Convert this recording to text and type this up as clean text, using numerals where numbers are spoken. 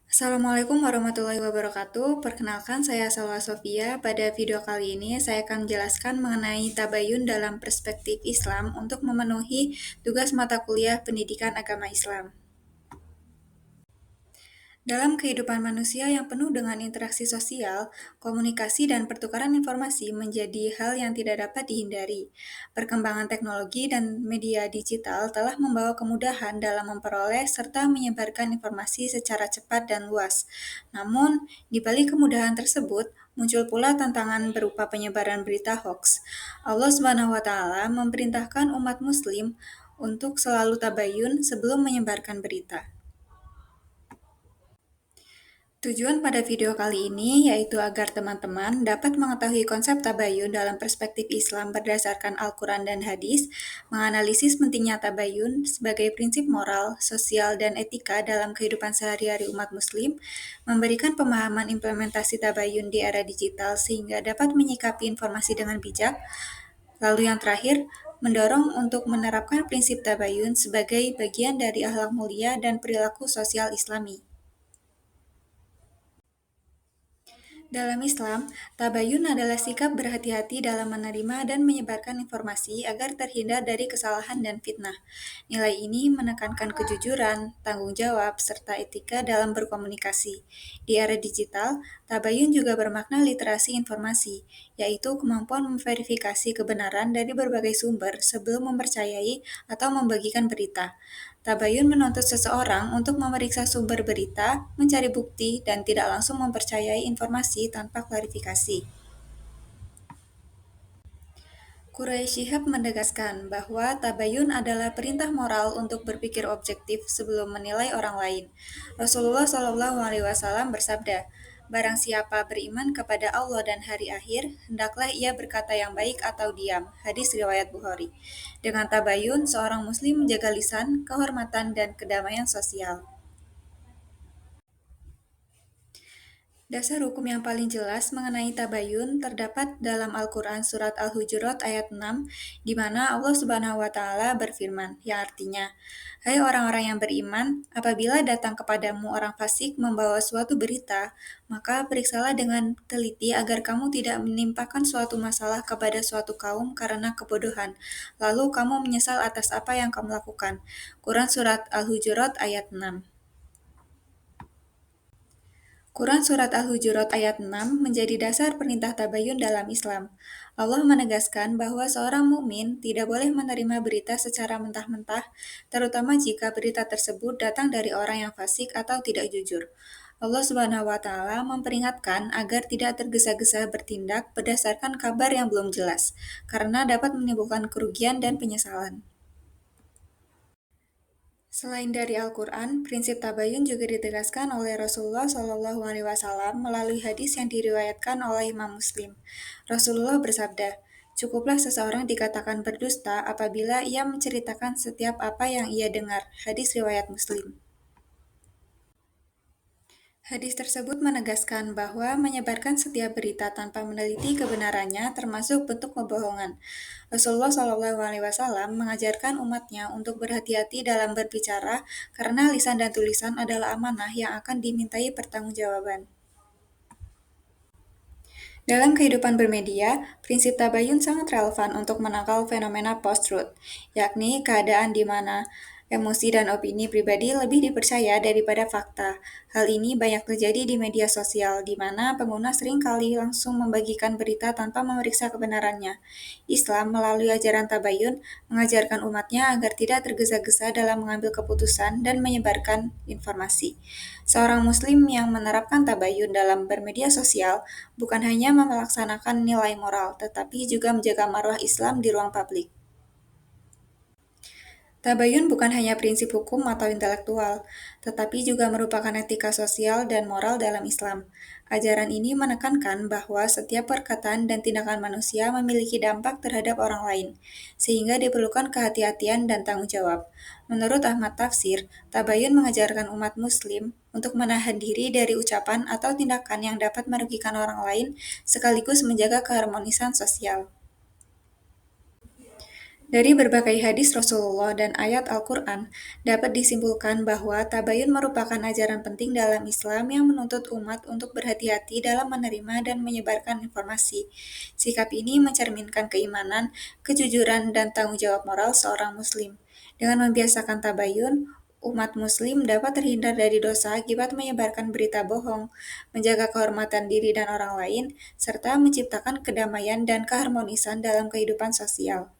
Assalamualaikum warahmatullahi wabarakatuh. Perkenalkan, saya Salwa Sofia. Pada video kali ini, saya akan menjelaskan mengenai tabayun dalam perspektif Islam untuk memenuhi tugas mata kuliah pendidikan agama Islam. Dalam kehidupan manusia yang penuh dengan interaksi sosial, komunikasi dan pertukaran informasi menjadi hal yang tidak dapat dihindari. Perkembangan teknologi dan media digital telah membawa kemudahan dalam memperoleh serta menyebarkan informasi secara cepat dan luas. Namun, di balik kemudahan tersebut, muncul pula tantangan berupa penyebaran berita hoax. Allah Subhanahu wa taala memerintahkan umat muslim untuk selalu tabayun sebelum menyebarkan berita. Tujuan pada video kali ini yaitu agar teman-teman dapat mengetahui konsep tabayun dalam perspektif Islam berdasarkan Al-Quran dan hadis, menganalisis pentingnya tabayun sebagai prinsip moral, sosial, dan etika dalam kehidupan sehari-hari umat muslim, memberikan pemahaman implementasi tabayun di era digital sehingga dapat menyikapi informasi dengan bijak, lalu yang terakhir, mendorong untuk menerapkan prinsip tabayun sebagai bagian dari akhlak mulia dan perilaku sosial Islami. Dalam Islam, tabayun adalah sikap berhati-hati dalam menerima dan menyebarkan informasi agar terhindar dari kesalahan dan fitnah. Nilai ini menekankan kejujuran, tanggung jawab, serta etika dalam berkomunikasi. Di era digital, tabayun juga bermakna literasi informasi, yaitu kemampuan memverifikasi kebenaran dari berbagai sumber sebelum mempercayai atau membagikan berita. Tabayun menuntut seseorang untuk memeriksa sumber berita, mencari bukti, dan tidak langsung mempercayai informasi tanpa klarifikasi. Quraisy Shihab menegaskan bahwa tabayun adalah perintah moral untuk berpikir objektif sebelum menilai orang lain. Rasulullah SAW bersabda, "Barang siapa beriman kepada Allah dan hari akhir, hendaklah ia berkata yang baik atau diam." Hadis riwayat Bukhari. Dengan tabayun, seorang muslim menjaga lisan, kehormatan, dan kedamaian sosial. Dasar hukum yang paling jelas mengenai tabayun terdapat dalam Al-Quran Surat Al-Hujurat ayat 6, di mana Allah Subhanahu wa Ta'ala berfirman, yang artinya, "Hai orang-orang yang beriman, apabila datang kepadamu orang fasik membawa suatu berita, maka periksalah dengan teliti agar kamu tidak menimpakan suatu masalah kepada suatu kaum karena kebodohan, lalu kamu menyesal atas apa yang kamu lakukan." Quran Surat Al-Hujurat ayat 6. Quran Surat Al-Hujurat ayat 6 menjadi dasar perintah tabayun dalam Islam. Allah menegaskan bahwa seorang mukmin tidak boleh menerima berita secara mentah-mentah, terutama jika berita tersebut datang dari orang yang fasik atau tidak jujur. Allah Subhanahu wa taala memperingatkan agar tidak tergesa-gesa bertindak berdasarkan kabar yang belum jelas, karena dapat menimbulkan kerugian dan penyesalan. Selain dari Al-Quran, prinsip tabayun juga ditegaskan oleh Rasulullah SAW melalui hadis yang diriwayatkan oleh Imam Muslim. Rasulullah bersabda, "Cukuplah seseorang dikatakan berdusta apabila ia menceritakan setiap apa yang ia dengar." Hadis riwayat Muslim. Hadis tersebut menegaskan bahwa menyebarkan setiap berita tanpa meneliti kebenarannya termasuk bentuk kebohongan. Rasulullah SAW mengajarkan umatnya untuk berhati-hati dalam berbicara karena lisan dan tulisan adalah amanah yang akan dimintai pertanggungjawaban. Dalam kehidupan bermedia, prinsip tabayun sangat relevan untuk menangkal fenomena post-truth, yakni keadaan di mana emosi dan opini pribadi lebih dipercaya daripada fakta. Hal ini banyak terjadi di media sosial, di mana pengguna seringkali langsung membagikan berita tanpa memeriksa kebenarannya. Islam melalui ajaran tabayun mengajarkan umatnya agar tidak tergesa-gesa dalam mengambil keputusan dan menyebarkan informasi. Seorang muslim yang menerapkan tabayun dalam bermedia sosial bukan hanya melaksanakan nilai moral, tetapi juga menjaga marwah Islam di ruang publik. Tabayun bukan hanya prinsip hukum atau intelektual, tetapi juga merupakan etika sosial dan moral dalam Islam. Ajaran ini menekankan bahwa setiap perkataan dan tindakan manusia memiliki dampak terhadap orang lain, sehingga diperlukan kehati-hatian dan tanggung jawab. Menurut Ahmad Tafsir, tabayun mengajarkan umat muslim untuk menahan diri dari ucapan atau tindakan yang dapat merugikan orang lain, sekaligus menjaga keharmonisan sosial. Dari berbagai hadis Rasulullah dan ayat Al-Quran, dapat disimpulkan bahwa tabayun merupakan ajaran penting dalam Islam yang menuntut umat untuk berhati-hati dalam menerima dan menyebarkan informasi. Sikap ini mencerminkan keimanan, kejujuran, dan tanggung jawab moral seorang Muslim. Dengan membiasakan tabayun, umat Muslim dapat terhindar dari dosa akibat menyebarkan berita bohong, menjaga kehormatan diri dan orang lain, serta menciptakan kedamaian dan keharmonisan dalam kehidupan sosial.